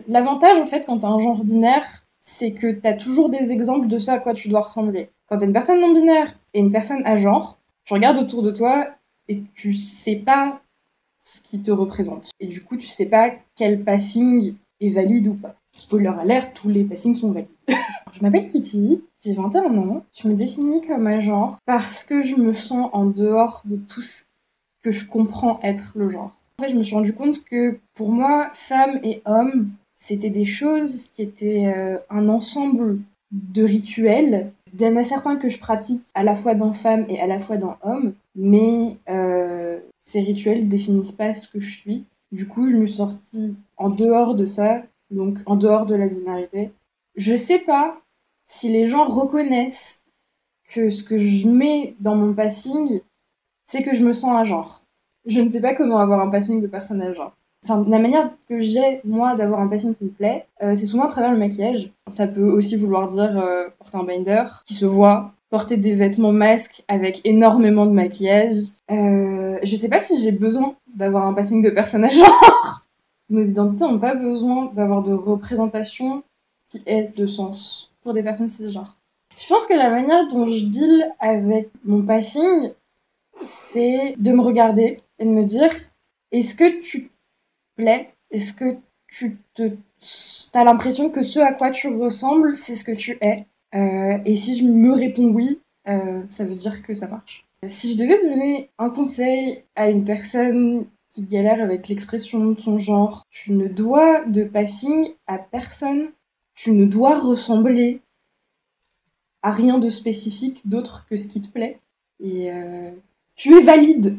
L'avantage, en fait, quand t'as un genre binaire, c'est que t'as toujours des exemples de ce à quoi tu dois ressembler. Quand t'es une personne non binaire et une personne à genre, tu regardes autour de toi et tu sais pas ce qui te représente. Et du coup, tu sais pas quel passing est valide ou pas. Spoiler alert, tous les passings sont valides. Je m'appelle Kitty, j'ai 21 ans, je me définis comme un genre parce que je me sens en dehors de tout ce que je comprends être le genre. En fait, je me suis rendu compte que pour moi, femme et homme, c'était des choses qui étaient un ensemble de rituels. Il y en a certains que je pratique à la fois dans femme et à la fois dans homme, mais ces rituels définissent pas ce que je suis. Du coup, je me suis sortie en dehors de ça, donc en dehors de la binarité. Je sais pas si les gens reconnaissent que ce que je mets dans mon passing, c'est que je me sens un genre. Je ne sais pas comment avoir un passing de personnage genre. Enfin, la manière que j'ai, moi, d'avoir un passing qui me plaît, c'est souvent à travers le maquillage. Ça peut aussi vouloir dire porter un binder qui se voit, porter des vêtements masques avec énormément de maquillage. Je sais pas si j'ai besoin d'avoir un passing de personnage genre. Nos identités n'ont pas besoin d'avoir de représentation qui ait de sens pour des personnes cisgenres. Je pense que la manière dont je deal avec mon passing, c'est de me regarder et de me dire est-ce que tu te plais? Est-ce que t'as l'impression que ce à quoi tu ressembles, c'est ce que tu es? Et si je me réponds oui, ça veut dire que ça marche. Si je devais donner un conseil à une personne qui galère avec l'expression de son genre, tu ne dois de passing à personne, tu ne dois ressembler à rien de spécifique d'autre que ce qui te plaît. Et tu es valide.